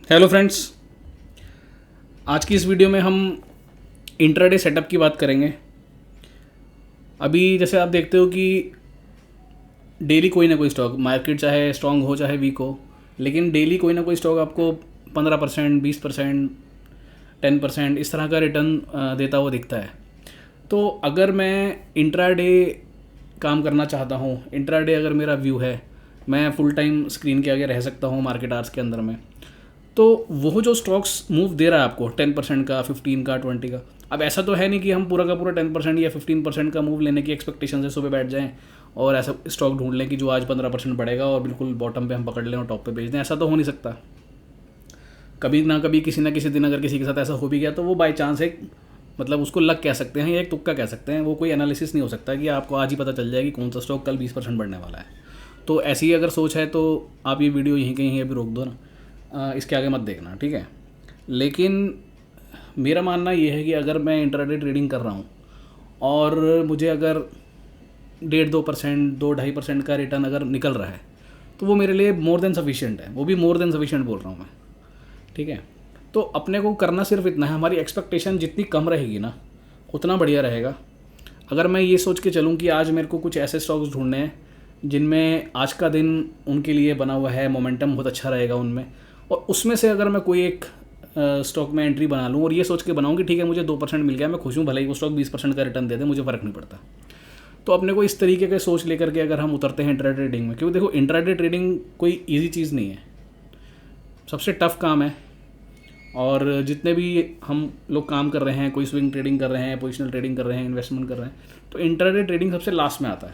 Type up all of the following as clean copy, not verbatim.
Hello friends, आज की इस वीडियो में हम इंट्राडे सेटअप की बात करेंगे। अभी जैसे आप देखते हो कि डेली कोई ना कोई स्टॉक, मार्केट चाहे स्ट्रांग हो चाहे वीक हो, लेकिन डेली कोई ना कोई स्टॉक आपको 15%, 20%, 10% इस तरह का रिटर्न देता हुआ दिखता है। तो अगर मैं इंट्राडे काम करना चाहता हूँ, इंट्राडे अगर मेरा व्यू है, मैं फुल टाइम स्क्रीन के आगे रह सकता हूँ मार्केट आवर्स के अंदर में, तो वो जो स्टॉक्स मूव दे रहा है आपको 10% का, 15 का, 20 का। अब ऐसा तो है नहीं कि हम पूरा का पूरा 10% या 15% का मूव लेने की एक्सपेक्टेशन से सुबह बैठ जाएं और ऐसा स्टॉक ढूंढ लें कि जो आज 15% बढ़ेगा और बिल्कुल बॉटम पे हम पकड़ लें और टॉप पे बेच दें। ऐसा तो हो नहीं सकता। कभी ना कभी किसी ना किसी दिन अगर किसी के साथ ऐसा हो भी गया तो वो बाई चांस एक, मतलब उसको लक कह सकते हैं या एक तुक्का कह सकते हैं। वो कोई एनालिसिस नहीं हो सकता कि आपको आज ही पता चल जाए कि कौन सा स्टॉक कल 20% बढ़ने वाला है। तो ऐसी अगर सोच है तो आप ये वीडियो यहीं कहीं अभी रोक दो ना, इसके आगे मत देखना, ठीक है। लेकिन मेरा मानना ये है कि अगर मैं इंट्राडे ट्रेडिंग कर रहा हूँ और मुझे अगर 1.5-2%, 2-2.5% का रिटर्न अगर निकल रहा है तो वो मेरे लिए मोर देन सफिशिएंट है। वो भी मोर देन सफिशिएंट बोल रहा हूँ मैं, ठीक है। तो अपने को करना सिर्फ इतना है, हमारी एक्सपेक्टेशन जितनी कम रहेगी ना उतना बढ़िया रहेगा। अगर मैं ये सोच के चलूँ कि आज मेरे को कुछ ऐसे स्टॉक्स ढूंढने हैं जिनमें आज का दिन उनके लिए बना हुआ है, मोमेंटम बहुत अच्छा रहेगा उनमें, और उसमें से अगर मैं कोई एक स्टॉक में एंट्री बना लूँ और ये सोच के बनाऊँ कि ठीक है मुझे 2% मिल गया, मैं खुश हूँ, भले ही वो स्टॉक 20% का रिटर्न दे दे, मुझे फ़र्क नहीं पड़ता। तो अपने को इस तरीके के सोच लेकर के अगर हम उतरते हैं इंट्राडे ट्रेडिंग में, क्योंकि देखो इंट्राडे ट्रेडिंग कोई ईजी चीज़ नहीं है, सबसे टफ काम है। और जितने भी हम लोग काम कर रहे हैं, कोई स्विंग ट्रेडिंग कर रहे हैं, पोजिशनल ट्रेडिंग कर रहे हैं, इन्वेस्टमेंट कर रहे हैं, तो इंट्राडे ट्रेडिंग सबसे लास्ट में आता है।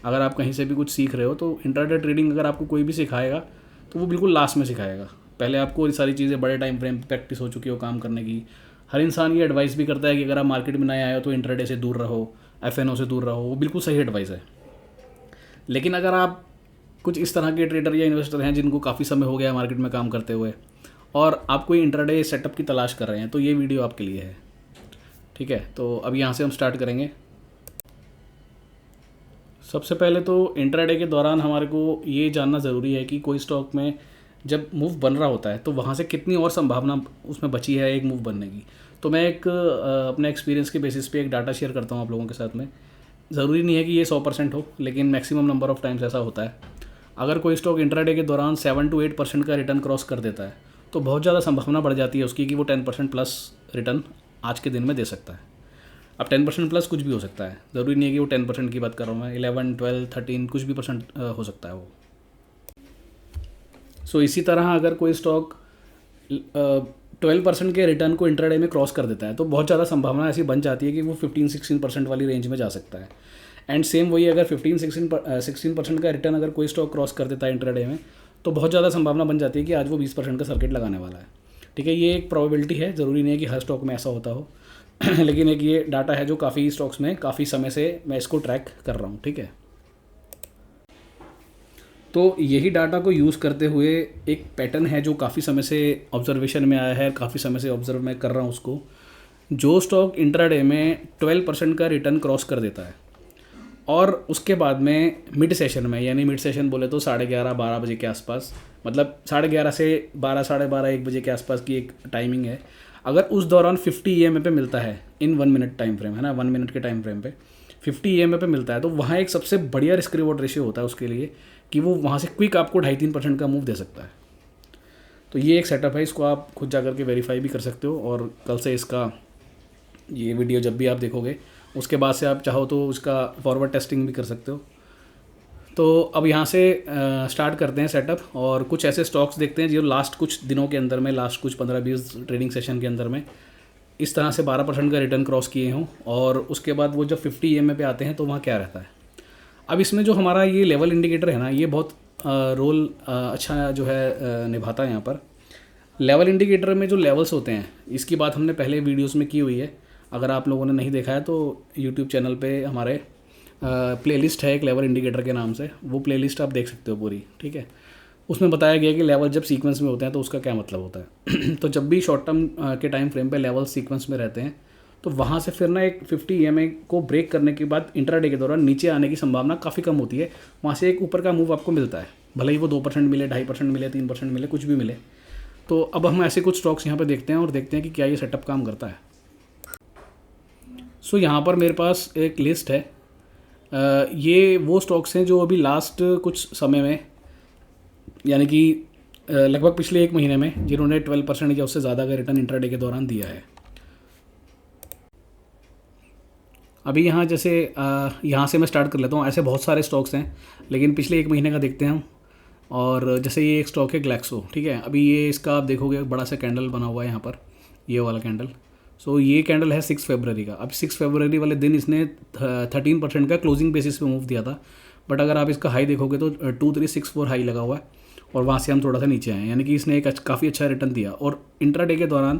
अगर आप कहीं से भी कुछ सीख रहे हो तो इंट्राडे ट्रेडिंग अगर आपको कोई भी सिखाएगा तो वो बिल्कुल लास्ट में सिखाएगा। पहले आपको ये सारी चीज़ें बड़े टाइम फ्रेम प्रैक्टिस हो चुकी हो काम करने की। हर इंसान ये एडवाइस भी करता है कि अगर आप मार्केट में नए आए हो तो इंट्राडे से दूर रहो, एफएनओ से दूर रहो, वो बिल्कुल सही एडवाइस है। लेकिन अगर आप कुछ इस तरह के ट्रेडर या इन्वेस्टर हैं जिनको काफ़ी समय हो गया मार्केट में काम करते हुए और आप कोई इंट्राडे सेटअप की तलाश कर रहे हैं, तो ये वीडियो आपके लिए है, ठीक है। तो अब यहाँ से हम स्टार्ट करेंगे। सबसे पहले तो इंट्राडे के दौरान हमारे को ये जानना ज़रूरी है कि कोई स्टॉक में जब मूव बन रहा होता है तो वहाँ से कितनी और संभावना उसमें बची है एक मूव बनने की। तो मैं एक अपने एक्सपीरियंस के बेसिस पे एक डाटा शेयर करता हूँ आप लोगों के साथ में। ज़रूरी नहीं है कि ये 100% हो, लेकिन मैक्सिमम नंबर ऑफ़ टाइम्स ऐसा होता है। अगर कोई स्टॉक इंट्राडे के दौरान 7-8% का रिटर्न क्रॉस कर देता है तो बहुत ज़्यादा संभावना बढ़ जाती है उसकी कि वो 10% प्लस रिटर्न आज के दिन में दे सकता है। अब 10% प्लस कुछ भी हो सकता है, ज़रूरी नहीं है कि वो 10% की बात कर रहा हूँ मैं, 11, 12, 13 कुछ भी परसेंट हो सकता है वो। सो इसी तरह अगर कोई स्टॉक 12% के रिटर्न को इंट्राडे में क्रॉस कर देता है तो बहुत ज़्यादा संभावना ऐसी बन जाती है कि वो 15-16% वाली रेंज में जा सकता है। एंड सेम वही, अगर 15-16% का रिटर्न अगर कोई स्टॉक क्रॉस कर देता है इंट्राडे में तो बहुत ज़्यादा संभावना बन जाती है कि आज वो 20% का सर्किट लगाने वाला है, ठीक है। ये एक प्रोबेबिलिटी है, ज़रूरी नहीं है कि हर स्टॉक में ऐसा होता हो लेकिन एक ये डाटा है जो काफ़ी स्टॉक्स में काफ़ी समय से मैं इसको ट्रैक कर रहा हूँ, ठीक है। तो यही डाटा को यूज़ करते हुए एक पैटर्न है जो काफ़ी समय से ऑब्जर्वेशन में आया है, काफ़ी समय से ऑब्जर्व मैं कर रहा हूँ उसको। जो स्टॉक इंट्राडे में 12% का रिटर्न क्रॉस कर देता है और उसके बाद में मिड सेशन में, यानी मिड सेशन बोले तो 11:30-12 बजे के आसपास, मतलब 11:30 से 12, 12:30, 1 बजे के आसपास की एक टाइमिंग है। अगर उस दौरान 50 EMA पे मिलता है, इन 1 मिनट टाइम फ्रेम है ना, 1 मिनट के टाइम फ्रेम पे 50 EMA पे मिलता है, तो वहाँ एक सबसे बढ़िया रिस्क रिवॉर्ड रेशियो होता है उसके लिए कि वो वहाँ से क्विक आपको 2.5-3% का मूव दे सकता है। तो ये एक सेटअप है, इसको आप खुद जा करके वेरीफाई भी कर सकते हो और कल से इसका ये वीडियो जब भी आप देखोगे उसके बाद से आप चाहो तो उसका फॉरवर्ड टेस्टिंग भी कर सकते हो। तो अब यहाँ से स्टार्ट करते हैं सेटअप और कुछ ऐसे स्टॉक्स देखते हैं जो लास्ट कुछ दिनों के अंदर में, लास्ट कुछ 15-20 ट्रेडिंग सेशन के अंदर में इस तरह से 12% का रिटर्न क्रॉस किए हों और उसके बाद वो जब 50 EMA पे आते हैं तो वहाँ क्या रहता है। अब इसमें जो हमारा ये लेवल इंडिकेटर है ना, ये बहुत रोल अच्छा जो है निभाता है यहाँ पर। लेवल इंडिकेटर में जो लेवल्स होते हैं, इसकी बात हमने पहले वीडियोस में की हुई है। अगर आप लोगों ने नहीं देखा है तो यूट्यूब चैनल पे हमारे प्लेलिस्ट है एक लेवल इंडिकेटर के नाम से, वो प्लेलिस्ट आप देख सकते हो पूरी, ठीक है। उसमें बताया गया कि लेवल जब सीक्वेंस में होते हैं तो उसका क्या मतलब होता है तो जब भी शॉर्ट टर्म के टाइम फ्रेम पे लेवल सीक्वेंस में रहते हैं तो वहाँ से फिर ना एक 50 EMA को ब्रेक करने के बाद इंट्राडे के दौरान नीचे आने की संभावना काफ़ी कम होती है। वहाँ से एक ऊपर का मूव आपको मिलता है, भले ही वो 2% मिले, 2.5% मिले, 3% मिले, कुछ भी मिले, तो अब हम ऐसे कुछ स्टॉक्स यहाँ पे देखते हैं और देखते हैं कि क्या ये सेटअप काम करता है। सो यहाँ पर मेरे पास एक लिस्ट है। ये वो स्टॉक्स हैं जो अभी लास्ट कुछ समय में, यानी कि लगभग पिछले 1 महीने में, जिन्होंने 12% या उससे ज़्यादा का रिटर्न इंट्राडे के दौरान दिया है। अभी यहाँ जैसे यहाँ से मैं स्टार्ट कर लेता हूँ। ऐसे बहुत सारे स्टॉक्स हैं, लेकिन पिछले 1 महीने का देखते हैं हम। और जैसे ये एक स्टॉक है ग्लैक्सो, ठीक है। अभी ये इसका आप देखोगे बड़ा सा कैंडल बना हुआ है यहाँ पर, ये वाला कैंडल। सो ये कैंडल है 6 फरवरी का। अब 6 फरवरी वाले दिन इसने 13% का क्लोजिंग बेसिस पे मूव दिया था। बट अगर आप इसका हाई देखोगे तो 2364 हाई लगा हुआ है, और वहाँ से हम थोड़ा सा नीचे आए, यानी कि इसने एक काफ़ी अच्छा रिटर्न दिया। और इंट्राडे के दौरान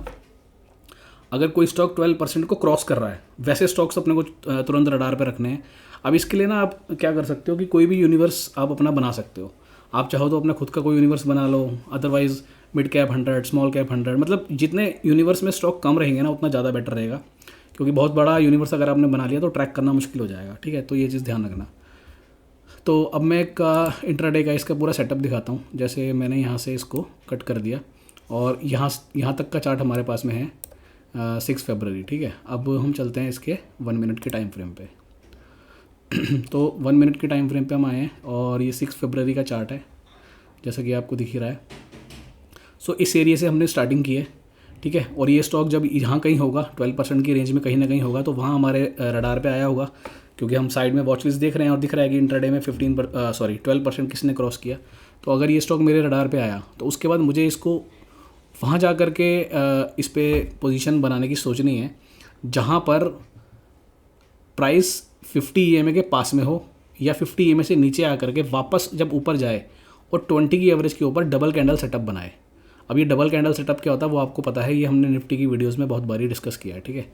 अगर कोई स्टॉक 12% को क्रॉस कर रहा है, वैसे स्टॉक्स अपने को तुरंत रडार पे रखने हैं। अब इसके लिए ना आप क्या कर सकते हो कि कोई भी यूनिवर्स आप अपना बना सकते हो। आप चाहो तो अपना खुद का कोई यूनिवर्स बना लो, otherwise mid cap 100, small cap 100, मतलब जितने यूनिवर्स में स्टॉक कम रहेंगे ना उतना ज़्यादा बेटर रहेगा, क्योंकि बहुत बड़ा यूनिवर्स अगर आपने बना लिया तो ट्रैक करना मुश्किल हो जाएगा, ठीक है। तो ये चीज़ ध्यान रखना। तो अब मैं इंट्राडे का इसका पूरा सेटअप दिखाता हूँ। जैसे मैंने यहाँ से इसको कट कर दिया और यहाँ तक का चार्ट हमारे पास में है 6 फरवरी, ठीक है। अब हम चलते हैं इसके 1 मिनट के टाइम फ्रेम पे। तो 1 मिनट के टाइम फ्रेम पे हम आए हैं और ये 6 फरवरी का चार्ट है, जैसा कि आपको दिख ही रहा है। सो इस एरिया से हमने स्टार्टिंग की है, ठीक है। और ये स्टॉक जब यहाँ कहीं होगा 12% की रेंज में कहीं ना कहीं होगा, तो वहाँ हमारे रडार पे आया होगा, क्योंकि हम साइड में वॉच लिस्ट देख रहे हैं और दिख रहा है कि इंट्राडे में 12% किसने क्रॉस किया। तो अगर ये स्टॉक मेरे रडार पे आया तो उसके बाद मुझे इसको वहाँ जा कर के इस पर पोजीशन बनाने की सोचनी है, जहाँ पर प्राइस 50 EMA के पास में हो, या 50 EMA से नीचे आकर के वापस जब ऊपर जाए और 20 की एवरेज के ऊपर डबल कैंडल सेटअप बनाए। अब ये डबल कैंडल सेटअप क्या होता है वो आपको पता है, ये हमने निफ्टी की वीडियोस में बहुत बारी डिस्कस किया है, ठीक है।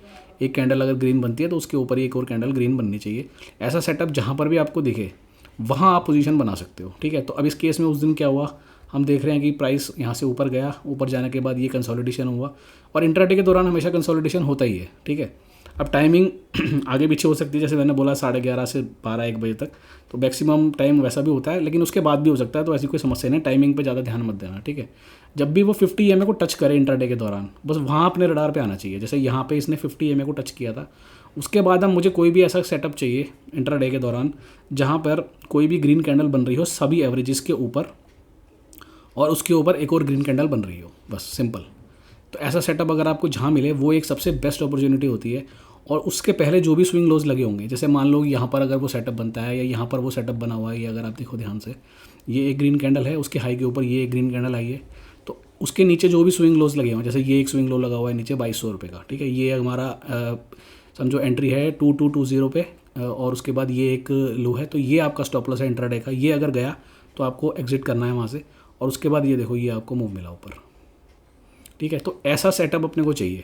एक कैंडल अगर ग्रीन बनती है तो उसके ऊपर एक और कैंडल ग्रीन बननी चाहिए। ऐसा सेटअप जहाँ पर भी आपको दिखे वहाँ आप पोजीशन बना सकते हो, ठीक है। तो अब इस केस में उस दिन क्या हुआ, हम देख रहे हैं कि प्राइस यहाँ से ऊपर गया, ऊपर जाने के बाद ये कंसोलिडेशन हुआ, और इंट्राडे के दौरान हमेशा कंसोलिडेशन होता ही है, ठीक है। अब टाइमिंग आगे पीछे हो सकती है, जैसे मैंने बोला 11:30 से 12-1 बजे तक, तो मैक्सिमम टाइम वैसा भी होता है, लेकिन उसके बाद भी हो सकता है। तो ऐसी कोई समस्या नहीं, टाइमिंग पे ज़्यादा ध्यान मत देना, ठीक है। जब भी वो 50 EMA को टच करे इंट्राडे के दौरान, बस वहाँ अपने रडार पे आना चाहिए। जैसे यहाँ पे इसने 50 EMA को टच किया था, उसके बाद अब मुझे कोई भी ऐसा सेटअप चाहिए इंट्राडे के दौरान जहाँ पर कोई भी ग्रीन कैंडल बन रही हो सभी एवरेजेस के ऊपर, और उसके ऊपर एक और ग्रीन कैंडल बन रही हो, बस सिंपल। तो ऐसा सेटअप अगर आपको जहाँ मिले वो एक सबसे बेस्ट अपॉर्चुनिटी होती है। और उसके पहले जो भी स्विंग लोज लगे होंगे, जैसे मान लो यहाँ पर अगर वो सेटअप बनता है या यहाँ पर वो सेटअप बना हुआ है, ये अगर आप देखो ध्यान से, ये एक ग्रीन कैंडल है, उसके हाई के ऊपर ये एक ग्रीन कैंडल आई है, तो उसके नीचे जो भी स्विंग लोज लगे हुए हैं, जैसे ये एक स्विंग लो लगा हुआ है नीचे 2200 रुपये का, ठीक है। ये हमारा समझो एंट्री है 2220 पे, और उसके बाद ये एक लो है, तो ये आपका स्टॉप लॉस है इंट्राडे का। ये अगर गया तो आपको एग्जिट करना है वहाँ से, और उसके बाद ये देखो ये आपको मूव मिला ऊपर, ठीक है। तो ऐसा सेटअप अपने को चाहिए।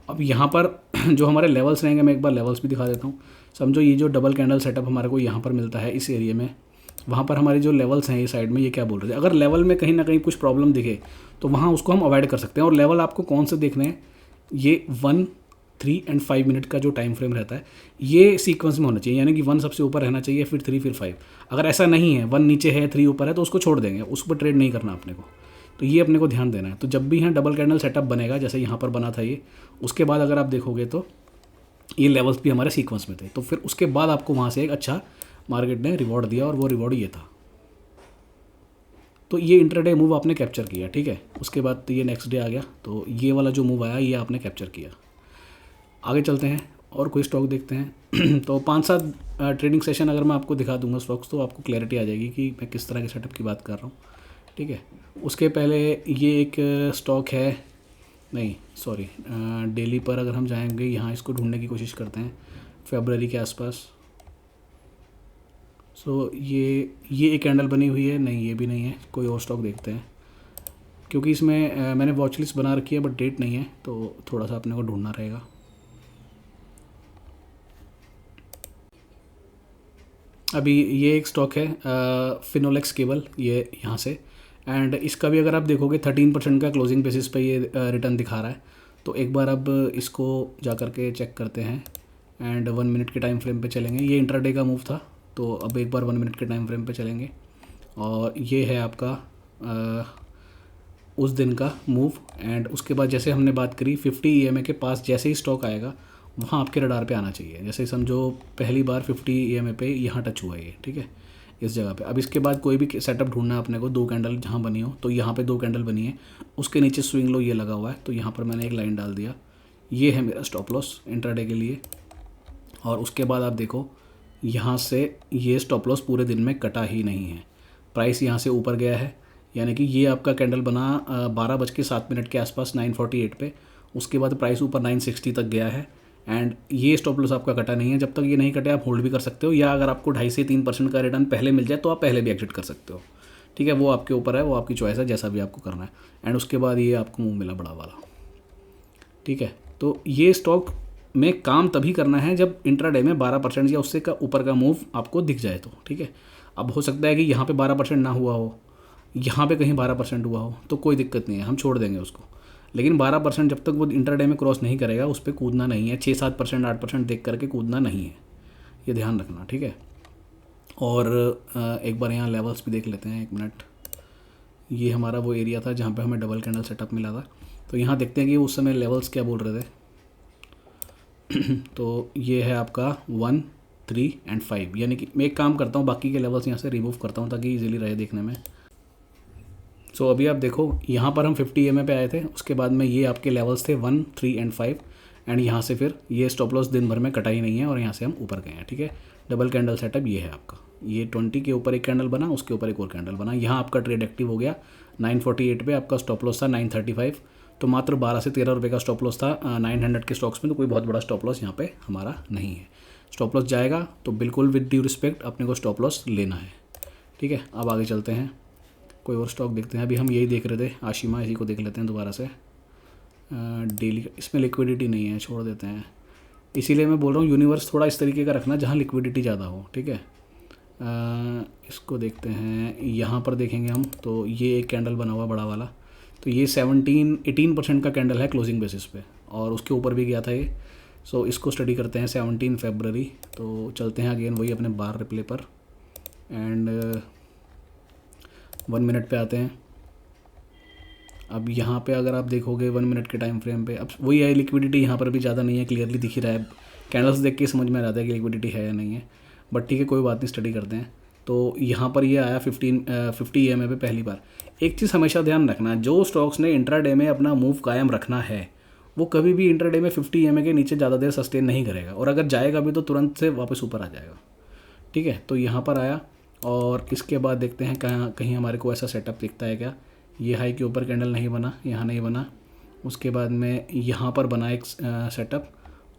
अब यहाँ पर जो हमारे लेवल्स रहेंगे, मैं एक बार लेवल्स भी दिखा देता हूँ। समझो ये जो डबल कैंडल सेटअप हमारे को यहाँ पर मिलता है इस एरिया में, वहाँ पर हमारे जो लेवल्स हैं ये साइड में, ये क्या बोल रहे थे, अगर लेवल में कहीं ना कहीं कुछ प्रॉब्लम दिखे तो वहाँ उसको हम अवॉइड कर सकते हैं। और लेवल आपको कौन से देखने हैं, ये 1, 3 एंड 5 मिनट का जो टाइम फ्रेम रहता है ये सीक्वेंस में होना चाहिए, यानी कि 1 सबसे ऊपर रहना चाहिए, फिर 3, फिर 5। अगर ऐसा नहीं है, 1 नीचे है 3 ऊपर है, तो उसको छोड़ देंगे, उस पर ट्रेड नहीं करना अपने को। तो ये अपने को ध्यान देना है। तो जब भी यहाँ डबल कैंडल सेटअप बनेगा, जैसे यहाँ पर बना था ये, उसके बाद अगर आप देखोगे तो ये लेवल्स भी हमारे सीक्वेंस में थे, तो फिर उसके बाद आपको वहाँ से एक अच्छा मार्केट ने रिवॉर्ड दिया, और वो रिवॉर्ड ये था। तो ये इंट्राडे मूव आपने कैप्चर किया, ठीक है। उसके बाद तो ये नेक्स्ट डे आ गया, तो ये वाला जो मूव आया ये आपने कैप्चर किया। आगे चलते हैं और कोई स्टॉक देखते हैं। तो 5-7 ट्रेडिंग सेशन अगर मैं आपको दिखा दूंगा स्टॉक्स, तो आपको क्लैरिटी आ जाएगी कि मैं किस तरह के सेटअप की बात कर रहा हूँ, ठीक है। उसके पहले ये एक स्टॉक है, नहीं सॉरी, डेली पर अगर हम जाएंगे, यहाँ इसको ढूंढने की कोशिश करते हैं फरवरी के आसपास। सो ये एक कैंडल बनी हुई है, नहीं ये भी नहीं है, कोई और स्टॉक देखते हैं, क्योंकि इसमें मैंने वॉच लिस्ट बना रखी है बट डेट नहीं है, तो थोड़ा सा अपने को ढूंढना रहेगा। अभी ये एक स्टॉक है फिनोलेक्स केबल, ये यहाँ से, एंड इसका भी अगर आप देखोगे 13% का क्लोजिंग बेसिस पे ये रिटर्न दिखा रहा है। तो एक बार अब इसको जा कर के चेक करते हैं, एंड 1 मिनट के टाइम फ्रेम पे चलेंगे। ये इंट्राडे का मूव था, तो अब एक बार 1 मिनट के टाइम फ्रेम पे चलेंगे, और ये है आपका उस दिन का मूव, एंड उसके बाद जैसे हमने बात करी 50 EMA के पास जैसे ही स्टॉक आएगा वहाँ आपके रडार पे आना चाहिए। जैसे समझो पहली बार 50 EMA पे यहाँ टच हुआ ये, ठीक है, इस जगह पे। अब इसके बाद कोई भी सेटअप ढूंढना है अपने को, 2 कैंडल जहाँ बनी हो, तो यहाँ पे 2 कैंडल बनी है, उसके नीचे स्विंग लो ये लगा हुआ है, तो यहाँ पर मैंने एक लाइन डाल दिया, ये है मेरा स्टॉप लॉस इंट्राडे के लिए। और उसके बाद आप देखो यहाँ से ये स्टॉप लॉस पूरे दिन में कटा ही नहीं है, प्राइस यहाँ से ऊपर गया है, यानी कि ये आपका कैंडल बना 12:07 के आसपास 948 पे, उसके बाद प्राइस ऊपर 960 तक गया है, एंड ये स्टॉप लॉस आपका कटा नहीं है। जब तक ये नहीं कटे आप होल्ड भी कर सकते हो, या अगर आपको 2.5 से 3% का रिटर्न पहले मिल जाए तो आप पहले भी एग्जिट कर सकते हो, ठीक है, वो आपके ऊपर है, वो आपकी चॉइस है, जैसा भी आपको करना है। एंड उसके बाद ये आपको मूव मिला बड़ा वाला, ठीक है। तो ये स्टॉक में काम तभी करना है जब इंट्राडे में 12% या उससे का ऊपर का मूव आपको दिख जाए तो, ठीक है। अब हो सकता है कि यहाँ पे 12% ना हुआ हो, यहाँ पे कहीं 12% हुआ हो, तो कोई दिक्कत नहीं है, हम छोड़ देंगे उसको। लेकिन 12% जब तक वो इंट्राडे में क्रॉस नहीं करेगा उस पर कूदना नहीं है, 6-7%, 8% देख करके कूदना नहीं है, ये ध्यान रखना, ठीक है। और एक बार यहाँ लेवल्स भी देख लेते हैं, 1 मिनट। ये हमारा वो एरिया था जहाँ पे हमें डबल कैंडल सेटअप मिला था, तो यहाँ देखते हैं कि उस समय लेवल्स क्या बोल रहे थे। तो ये है आपका 1, 3 एंड 5, यानी कि मैं एक काम करता हूँ, बाकी के लेवल्स यहाँ से रिमूव करता हूँ ताकि इजीली रहे देखने में। सो अभी आप देखो यहाँ पर हम 50 EMA पे आए थे, उसके बाद में ये आपके लेवल्स थे 1, 3 एंड 5, एंड यहाँ से फिर ये स्टॉप लॉस दिन भर में कटा ही नहीं है, और यहाँ से हम ऊपर गए हैं, ठीक है। डबल कैंडल सेटअप ये है आपका, ये 20 के ऊपर एक कैंडल बना, उसके ऊपर एक और कैंडल बना, यहाँ आपका ट्रेड एक्टिव हो गया। 948 पे आपका स्टॉप लॉस था 935, तो मात्र 12 से 13 रुपये का स्टॉप लॉस था 900 के स्टॉक्स में, तो कोई बहुत बड़ा स्टॉप लॉस यहाँ पे हमारा नहीं है। स्टॉप लॉस जाएगा तो बिल्कुल विद ड्यू रिस्पेक्ट अपने को स्टॉप लॉस लेना है, ठीक है। अब आगे चलते हैं, कोई और स्टॉक देखते हैं। अभी हम यही देख रहे थे आशिमा, इसी को देख लेते हैं दोबारा से। डेली इसमें लिक्विडिटी नहीं है, छोड़ देते हैं, इसीलिए मैं बोल रहा हूँ यूनिवर्स थोड़ा इस तरीके का रखना जहाँ लिक्विडिटी ज़्यादा हो, ठीक है। इसको देखते हैं, यहाँ पर देखेंगे हम तो ये एक कैंडल बना हुआ बड़ा वाला, तो ये 18% का कैंडल है क्लोजिंग बेसिस पे, और उसके ऊपर भी गया था ये। सो इसको स्टडी करते हैं 17 फरवरी। तो चलते हैं अगेन वही अपने बार रिप्ले पर, एंड 1 मिनट पे आते हैं। अब यहाँ पे अगर आप देखोगे 1 मिनट के टाइम फ्रेम पे, अब वही है, लिक्विडिटी यहाँ पर भी ज़्यादा नहीं है, क्लियरली दिख ही रहा है, कैंडल्स देख के समझ में आ जाता है कि लिक्विडिटी है या नहीं है, बट ठीक है कोई बात नहीं, स्टडी करते हैं। तो यहाँ पर ये आया 50 EMA पे पहली बार। एक चीज़ हमेशा ध्यान रखना, जो स्टॉक्स ने इंट्राडे में अपना मूव कायम रखना है वो कभी भी इंट्राडे में 50 EMA के नीचे ज़्यादा देर सस्टेन नहीं करेगा, और अगर जाएगा भी तो तुरंत से वापस ऊपर आ जाएगा, ठीक है। तो यहाँ पर आया, और इसके बाद देखते हैं कहाँ कहीं हमारे को ऐसा सेटअप दिखता है क्या। ये हाई के ऊपर कैंडल नहीं बना, यहाँ नहीं बना, उसके बाद में यहाँ पर बना एक सेटअप,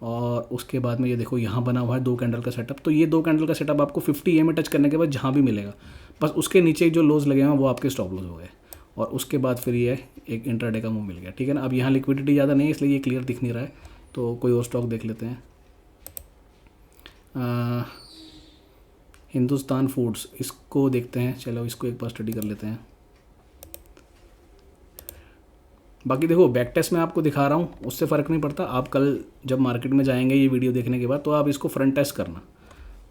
और उसके बाद में ये देखो यहाँ बना हुआ है 2 कैंडल का सेटअप। तो ये 2 कैंडल का सेटअप आपको 50 EMA टच करने के बाद जहाँ भी मिलेगा, बस उसके नीचे जो लोज लगे हैं वो आपके स्टॉप लॉस हो गए, और उसके बाद फिर ये एक इंट्राडे का मूव मिल गया, ठीक है ना। अब यहाँ लिक्विडिटी ज़्यादा नहीं है इसलिए ये क्लियर दिख नहीं रहा है, तो कोई और स्टॉक देख लेते हैं। हिंदुस्तान फूड्स, इसको देखते हैं, चलो इसको एक बार स्टडी कर लेते हैं। बाकी देखो बैक टेस्ट में आपको दिखा रहा हूँ, उससे फ़र्क नहीं पड़ता, आप कल जब मार्केट में जाएंगे ये वीडियो देखने के बाद तो आप इसको फ्रंट टेस्ट करना,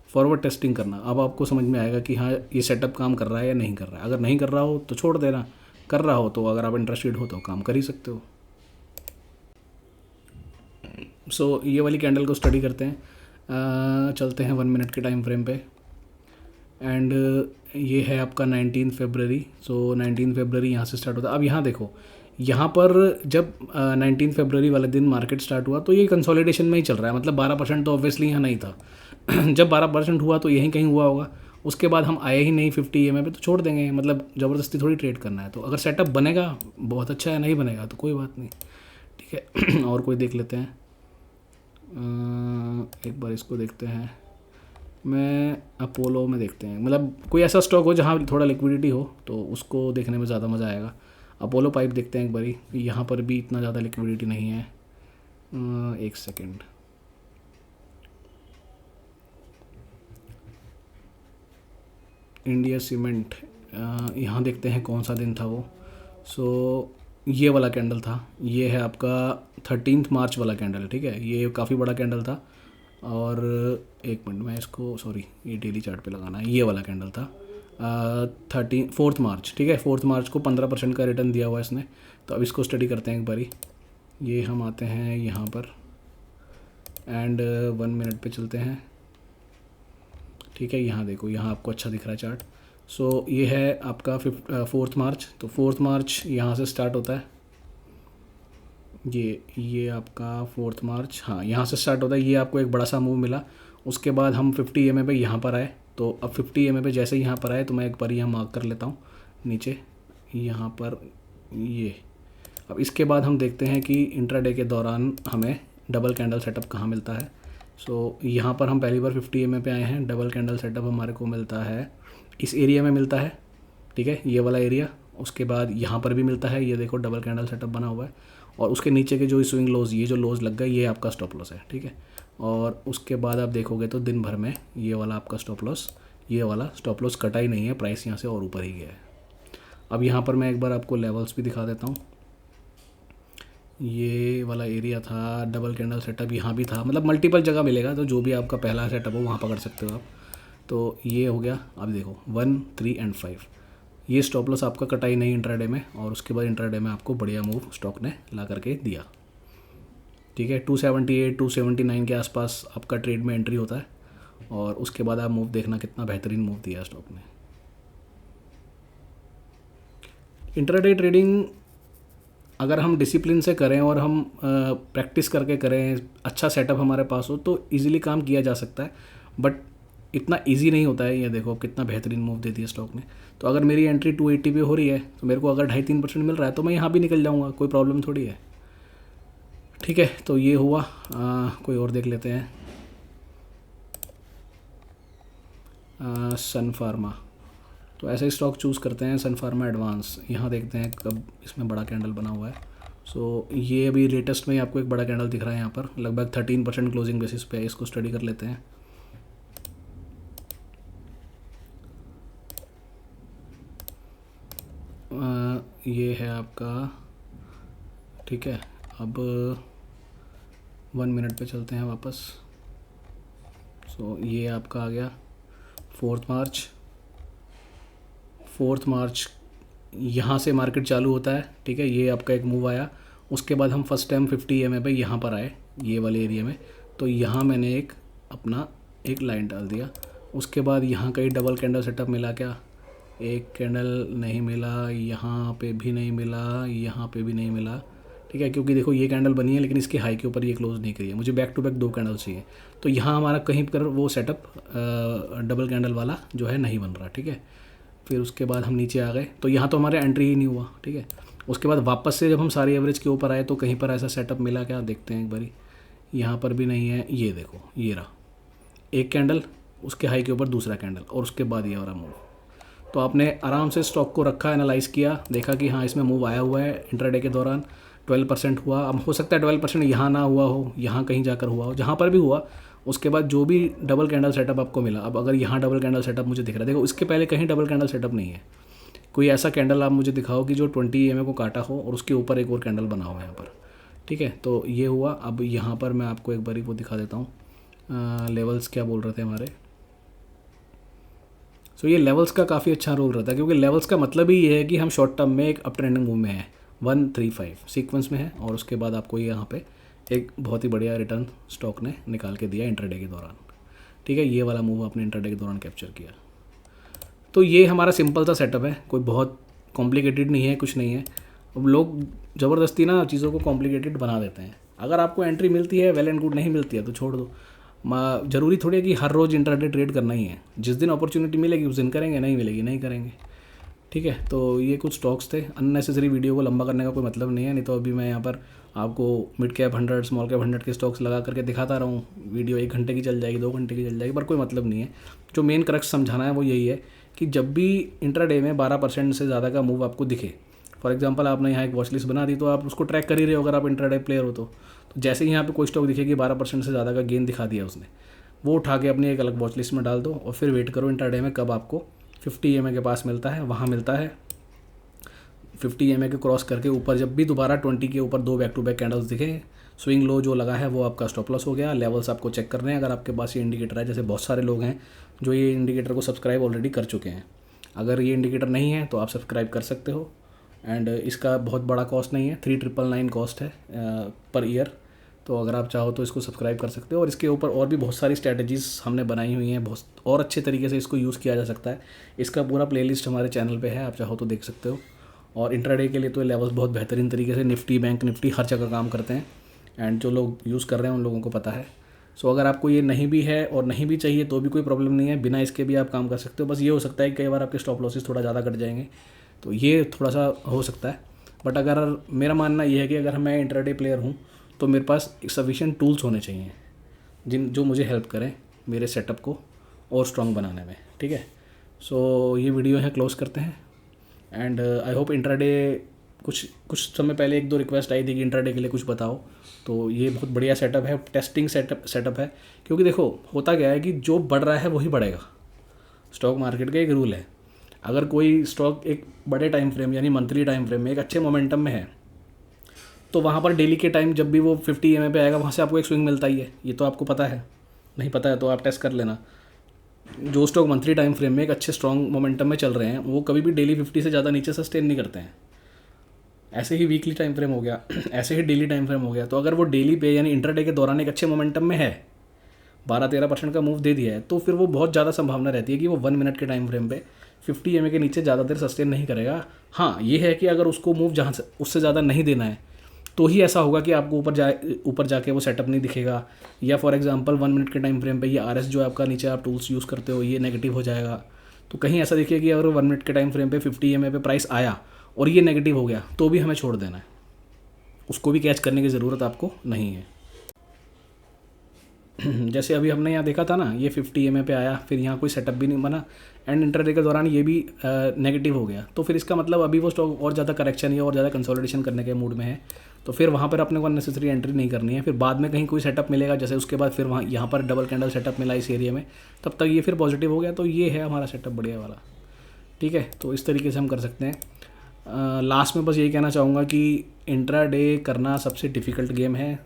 फॉरवर्ड टेस्टिंग करना, अब आपको समझ में आएगा कि हाँ ये सेटअप काम कर रहा है या नहीं कर रहा है। अगर नहीं कर रहा हो तो छोड़ देना, कर रहा हो तो अगर आप इंटरेस्टेड हो तो काम कर ही सकते हो। सो ये वाली कैंडल को स्टडी करते हैं, चलते हैं 1 मिनट के टाइम फ्रेम पे, एंड ये है आपका 19 फरवरी। सो 19 फरवरी यहाँ से स्टार्ट होता है। अब यहाँ देखो, यहाँ पर जब 19 फरवरी वाले दिन मार्केट स्टार्ट हुआ तो ये कंसोलिडेशन में ही चल रहा है, मतलब 12% तो ऑब्वियसली यहाँ नहीं था। जब 12% हुआ तो यहीं कहीं हुआ होगा, उसके बाद हम आए ही नहीं 50 EMA पे, तो छोड़ देंगे, मतलब ज़बरदस्ती थोड़ी ट्रेड करना है। तो अगर सेटअप बनेगा बहुत अच्छा है, नहीं बनेगा तो कोई बात नहीं, ठीक है। और कोई देख लेते हैं, एक बार इसको देखते हैं, मैं अपोलो में देखते हैं, मतलब कोई ऐसा स्टॉक हो जहाँ थोड़ा लिक्विडिटी हो तो उसको देखने में ज़्यादा मज़ा आएगा। अपोलो पाइप देखते हैं एक बारी, यहाँ पर भी इतना ज़्यादा लिक्विडिटी नहीं है। एक सेकेंड, इंडिया सीमेंट, यहाँ देखते हैं कौन सा दिन था वो। सो ये वाला कैंडल था, ये है आपका 13 मार्च वाला कैंडल, ठीक है, ये काफ़ी बड़ा कैंडल था। और एक मिनट मैं इसको, सॉरी ये डेली चार्ट पे लगाना है, ये वाला कैंडल था 4 मार्च, ठीक है, 4 मार्च को 15% का रिटर्न दिया हुआ है इसने। तो अब इसको स्टडी करते हैं एक बारी। ये हम आते हैं यहाँ पर एंड 1 मिनट पे चलते हैं, ठीक है। यहाँ देखो, यहाँ आपको अच्छा दिख रहा है चार्ट। सो ये है आपका 4 मार्च। तो 4 मार्च यहाँ से स्टार्ट होता है, ये आपका 4 मार्च, हाँ यहाँ से स्टार्ट होता है। ये आपको एक बड़ा सा मूव मिला, उसके बाद हम 50 EMA पे यहाँ पर आए। तो अब 50 EMA पे जैसे ही यहाँ पर आए तो मैं एक बार यहाँ मार्क कर लेता हूँ नीचे यहाँ पर ये। अब इसके बाद हम देखते हैं कि इंट्राडे के दौरान हमें डबल कैंडल सेटअप कहाँ मिलता है। सो यहाँ पर हम पहली बार 50 EMA पे आए हैं। डबल कैंडल सेटअप हमारे को मिलता है इस एरिया में मिलता है, ठीक है, ये वाला एरिया। उसके बाद यहाँ पर भी मिलता है, ये देखो डबल कैंडल सेटअप बना हुआ है। और उसके नीचे के जो स्विंग लोज, ये जो लोज लग गए, ये आपका स्टॉप लॉस है, ठीक है। और उसके बाद आप देखोगे तो दिन भर में ये वाला आपका स्टॉप लॉस, ये वाला स्टॉप लॉस कटा ही नहीं है, प्राइस यहाँ से और ऊपर ही गया है। अब यहाँ पर मैं एक बार आपको लेवल्स भी दिखा देता हूँ। ये वाला एरिया था, डबल कैंडल सेटअप यहाँ भी था, मतलब मल्टीपल जगह मिलेगा। तो जो भी आपका पहला सेटअप हो वहाँ पकड़ सकते हो आप। तो ये हो गया। अब देखो 1, 3 एंड 5, ये स्टॉप लॉस आपका कटा ही नहीं इंट्राडे में। और उसके बाद इंट्राडे में आपको बढ़िया मूव स्टॉक ने ला करके दिया, ठीक है। 278, 279 के आसपास आपका ट्रेड में एंट्री होता है। और उसके बाद आप मूव देखना कितना बेहतरीन मूव दिया स्टॉक ने। इंट्राडे ट्रेडिंग अगर हम डिसिप्लिन से करें और हम प्रैक्टिस करके करें, अच्छा सेटअप हमारे पास हो, तो इजीली काम किया जा सकता है। बट इतना इजी नहीं होता है। ये देखो कितना बेहतरीन मूव दे दिया स्टॉक ने। तो अगर मेरी एंट्री 280 पे हो रही है तो मेरे को अगर 2.5-3% मिल रहा है तो मैं यहाँ भी निकल जाऊँगा, कोई प्रॉब्लम थोड़ी है, ठीक है। तो ये हुआ। कोई और देख लेते हैं। सन फार्मा, तो ऐसे स्टॉक चूज़ करते हैं। सन फार्मा एडवांस, यहाँ देखते हैं कब इसमें बड़ा कैंडल बना हुआ है। सो ये अभी लेटेस्ट में आपको एक बड़ा कैंडल दिख रहा है यहाँ पर, लगभग 13% क्लोजिंग बेसिस पे है। इसको स्टडी कर लेते हैं। ये है आपका, ठीक है। अब 1 मिनट पे चलते हैं वापस। सो ये आपका आ गया 4 मार्च। 4 मार्च यहाँ से मार्केट चालू होता है, ठीक है। ये आपका एक मूव आया। उसके बाद हम फर्स्ट टाइम 50 EMA पे यहाँ पर आए, ये वाले एरिया में। तो यहाँ मैंने एक लाइन डाल दिया। उसके बाद यहाँ कहीं डबल कैंडल सेटअप मिला क्या? एक कैंडल नहीं मिला, यहाँ पे भी नहीं मिला, यहाँ पे भी नहीं मिला, ठीक है। क्योंकि देखो ये कैंडल बनी है लेकिन इसके हाई के ऊपर ये क्लोज नहीं करी है। मुझे बैक टू बैक 2 कैंडल चाहिए। तो यहाँ हमारा कहीं पर वो सेटअप डबल कैंडल वाला जो है नहीं बन रहा, ठीक है। फिर उसके बाद हम नीचे आ गए तो यहाँ तो हमारे एंट्री ही नहीं हुआ, ठीक है। उसके बाद वापस से जब हम सारी एवरेज के ऊपर आए तो कहीं पर ऐसा सेटअप मिला क्या, देखते हैं एक बारी। यहाँ पर भी नहीं है। ये देखो, ये रहा एक कैंडल, उसके हाई के ऊपर दूसरा कैंडल, और उसके बाद ये वाला मूव। तो आपने आराम से स्टॉक को रखा, एनालाइज़ किया, देखा कि हाँ इसमें मूव आया हुआ है इंट्राडे के दौरान, 12% हुआ। अब हो सकता है 12% यहाँ ना हुआ हो, यहाँ कहीं जाकर हुआ हो, जहाँ पर भी हुआ उसके बाद जो भी डबल कैंडल सेटअप आपको मिला। अब अगर यहाँ डबल कैंडल सेटअप मुझे दिख रहा है, देखो इसके पहले कहीं डबल कैंडल सेटअप नहीं है। कोई ऐसा कैंडल आप मुझे दिखाओ कि जो 20 EMA को काटा हो और उसके ऊपर एक और कैंडल बना हो यहाँ पर, ठीक है। तो ये हुआ। अब यहाँ पर मैं आपको एक बारी वो दिखा देता हूँ, लेवल्स क्या बोल रहे थे हमारे। सो ये लेवल्स का काफ़ी अच्छा रोल रहता है, क्योंकि लेवल्स का मतलब ही ये है कि हम शॉर्ट टर्म में एक अप ट्रेंडिंग मूव में हैं, 1, 3, 5 सीक्वेंस में है। और उसके बाद आपको ये यहाँ पे एक बहुत ही बढ़िया रिटर्न स्टॉक ने निकाल के दिया इंट्राडे के दौरान, ठीक है। ये वाला मूव आपने इंट्राडे के दौरान कैप्चर किया। तो ये हमारा सिंपल सा सेटअप है, कोई बहुत कॉम्प्लिकेटेड नहीं है, कुछ नहीं है। अब लोग ज़बरदस्ती ना चीज़ों को कॉम्प्लिकेटेड बना देते हैं। अगर आपको एंट्री मिलती है वेल एंड गुड, नहीं मिलती है तो छोड़ दो। ज़रूरी थोड़ी है कि हर रोज़ इंट्राडे ट्रेड करना ही है। जिस दिन अपॉर्चुनिटी मिलेगी उस दिन करेंगे, नहीं मिलेगी नहीं करेंगे, ठीक है। तो ये कुछ स्टॉक्स थे। अननेसेसरी वीडियो को लंबा करने का कोई मतलब नहीं है, नहीं तो अभी मैं यहाँ पर आपको मिड कैप 100, स्मॉल कैप 100 के स्टॉक्स लगा करके दिखाता रहूँ, वीडियो 1 घंटे की चल जाएगी, 2 घंटे की चल जाएगी, पर कोई मतलब नहीं है। जो मेन क्रक्स समझाना है वो यही है कि जब भी इंट्राडे में 12% से ज़्यादा का मूव आपको दिखे, फॉर एग्जांपल आपने यहाँ एक वॉच लिस्ट बना दी तो आप उसको ट्रैक कर ही रहे हो अगर आप इंट्राडे प्लेयर हो तो जैसे ही यहाँ पे कोई स्टॉक दिखेगी 12% से ज़्यादा का गेन दिखा दिया उसने, वो उठा के अपनी एक अलग वॉच लिस्ट में डाल दो और फिर वेट करो इंट्राडे में कब आपको 50 EMA के पास मिलता है, वहाँ मिलता है 50 EMA के क्रॉस करके ऊपर। जब भी दोबारा 20 के ऊपर 2 बैक टू बैक कैंडल्स दिखे, स्विंग लो जो लगा है वो आपका स्टॉप लॉस हो गया। लेवल्स आपको चेक करने हैं अगर आपके पास ये इंडिकेटर है, जैसे बहुत सारे लोग हैं जो ये इंडिकेटर को सब्सक्राइब ऑलरेडी कर चुके हैं। अगर ये इंडिकेटर नहीं है तो आप सब्सक्राइब कर सकते हो। एंड इसका बहुत बड़ा कॉस्ट नहीं है, 3999 कॉस्ट है पर ईयर। तो अगर आप चाहो तो इसको सब्सक्राइब कर सकते हो। और इसके ऊपर और भी बहुत सारी स्ट्रैटेजीज़ हमने बनाई हुई हैं, बहुत और अच्छे तरीके से इसको यूज़ किया जा सकता है। इसका पूरा प्लेलिस्ट हमारे चैनल पे है, आप चाहो तो देख सकते हो। और इंट्राडे के लिए तो ये लेवल्स बहुत बेहतरीन तरीके से निफ्टी, बैंक निफ्टी हर जगह काम करते हैं। एंड जो लोग यूज़ कर रहे हैं उन लोगों को पता है। सो अगर आपको ये नहीं भी है और नहीं भी चाहिए तो भी कोई प्रॉब्लम नहीं है, बिना इसके भी आप काम कर सकते हो। बस ये हो सकता है कि कई बार आपके स्टॉप लॉसेस थोड़ा ज़्यादा कट जाएंगे, तो ये थोड़ा सा हो सकता है। बट अगर मेरा मानना ये है कि अगर मैं इंट्राडे प्लेयर हूँ तो मेरे पास सफिशिएंट टूल्स होने चाहिए जो मुझे हेल्प करें मेरे सेटअप को और स्ट्रॉन्ग बनाने में। ठीक है, सो ये वीडियो है क्लोज़ करते हैं। एंड आई होप इंट्राडे कुछ समय पहले 1-2 रिक्वेस्ट आई थी कि इंट्राडे के लिए कुछ बताओ, तो ये बहुत बढ़िया सेटअप है, टेस्टिंग सेटअप है। क्योंकि देखो होता क्या है कि जो बढ़ रहा है वही बढ़ेगा। स्टॉक मार्केट का एक रूल है, अगर कोई स्टॉक एक बड़े टाइम फ्रेम यानी मंथली टाइम फ्रेम में एक अच्छे मोमेंटम में है तो वहाँ पर डेली के टाइम जब भी वो 50 EMA पे आएगा वहाँ से आपको एक स्विंग मिलता ही है। ये तो आपको पता है, नहीं पता है तो आप टेस्ट कर लेना। जो स्टॉक मंथली टाइम फ्रेम में एक अच्छे स्ट्रॉन्ग मोमेंटम में चल रहे हैं वो कभी भी डेली 50 से ज़्यादा नीचे सस्टेन नहीं करते हैं। ऐसे ही वीकली टाइम फ्रेम हो गया, ऐसे ही डेली टाइम फ्रेम हो गया। तो अगर वो डेली पे यानी इंटरडे के दौरान एक अच्छे मोमेंटम में है, 12-13% का मूव दे दिया है, तो फिर वो बहुत ज़्यादा संभावना रहती है कि वो 1 मिनट के टाइम फ्रेम पे 50 EMA के नीचे ज़्यादा देर सस्टेन नहीं करेगा। हाँ, ये है कि अगर उसको मूव जहाँ से उससे ज़्यादा नहीं देना है तो ही ऐसा होगा कि आपको ऊपर जाके वो सेटअप नहीं दिखेगा। या फॉर एग्जांपल 1 मिनट के टाइम फ्रेम पे ये RS जो आपका नीचे आप टूल्स यूज़ करते हो ये नेगेटिव हो जाएगा। तो कहीं ऐसा देखिए कि अगर 1 मिनट के टाइम फ्रेम पे 50 EMA पे प्राइस आया और ये नेगेटिव हो गया तो भी हमें छोड़ देना है, उसको भी कैच करने की ज़रूरत आपको नहीं है। जैसे अभी हमने यहाँ देखा था ना, ये 50 EMA पे आया, फिर यहाँ कोई सेटअप भी नहीं बना एंड इंटरडे के दौरान ये भी नेगेटिव हो गया। तो फिर इसका मतलब अभी वो स्टॉक और ज़्यादा करेक्शन या और ज़्यादा कंसोलिडेशन करने के मूड में है, तो फिर वहाँ पर अपने को अननेसेसरी एंट्री नहीं करनी है। फिर बाद में कहीं कोई सेटअप मिलेगा, जैसे उसके बाद फिर वहाँ यहाँ पर डबल कैंडल सेटअप मिला इस एरिया में, तब तक ये फिर पॉजिटिव हो गया। तो ये है हमारा सेटअप बढ़िया वाला। ठीक है, तो इस तरीके से हम कर सकते हैं। लास्ट में बस यही कहना चाहूँगा कि इंट्राडे करना सबसे डिफ़िकल्ट गेम है।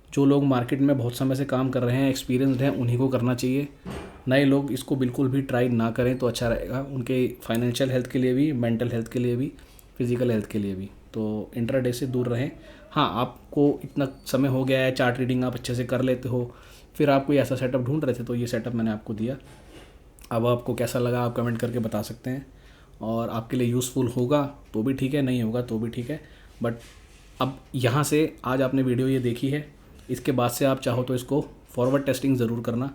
जो लोग मार्केट में बहुत समय से काम कर रहे हैं, एक्सपीरियंसड हैं, उन्हीं को करना चाहिए। नए लोग इसको बिल्कुल भी ट्राई ना करें तो अच्छा रहेगा, उनके फाइनेंशियल हेल्थ के लिए भी, मेंटल हेल्थ के लिए भी, फिजिकल हेल्थ के लिए भी। तो इंट्राडे से दूर रहें। हाँ, आपको इतना समय हो गया है, चार्ट रीडिंग आप अच्छे से कर लेते हो, फिर आप कोई ऐसा सेटअप ढूंढ रहे थे तो ये सेटअप मैंने आपको दिया। अब आपको कैसा लगा आप कमेंट करके बता सकते हैं, और आपके लिए यूज़फुल होगा तो भी ठीक है, नहीं होगा तो भी ठीक है। बट अब यहाँ से आज आपने वीडियो ये देखी है, इसके बाद से आप चाहो तो इसको फॉरवर्ड टेस्टिंग ज़रूर करना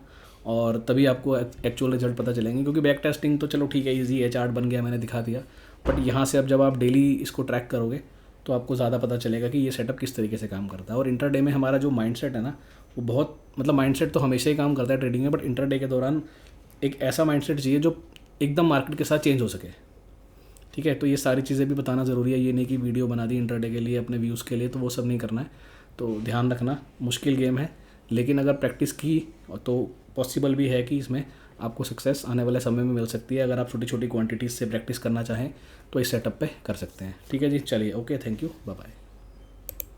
और तभी आपको एक्चुअल रिजल्ट पता चलेंगे। क्योंकि बैक टेस्टिंग तो चलो ठीक है, इजी है, चार्ट बन गया, मैंने दिखा दिया। बट यहाँ से अब जब आप डेली इसको ट्रैक करोगे तो आपको ज़्यादा पता चलेगा कि ये सेटअप किस तरीके से काम करता है। और इंटरडे में हमारा जो माइंडसेट है ना, वो बहुत माइंडसेट तो हमेशा ही काम करता है ट्रेडिंग में, बट इंटरडे के दौरान एक ऐसा माइंडसेट चाहिए जो एकदम मार्केट के साथ चेंज हो सके। ठीक है, तो ये सारी चीज़ें भी बताना ज़रूरी है। ये नहीं कि वीडियो बना दी इंटरडे के लिए अपने व्यूज़ के लिए, तो वो सब नहीं करना है। तो ध्यान रखना, मुश्किल गेम है, लेकिन अगर प्रैक्टिस की तो पॉसिबल भी है कि इसमें आपको सक्सेस आने वाले समय में मिल सकती है। अगर आप छोटी छोटी क्वांटिटीज़ से प्रैक्टिस करना चाहें तो इस सेटअप पे कर सकते हैं। ठीक है जी, चलिए, okay, thank you, bye bye.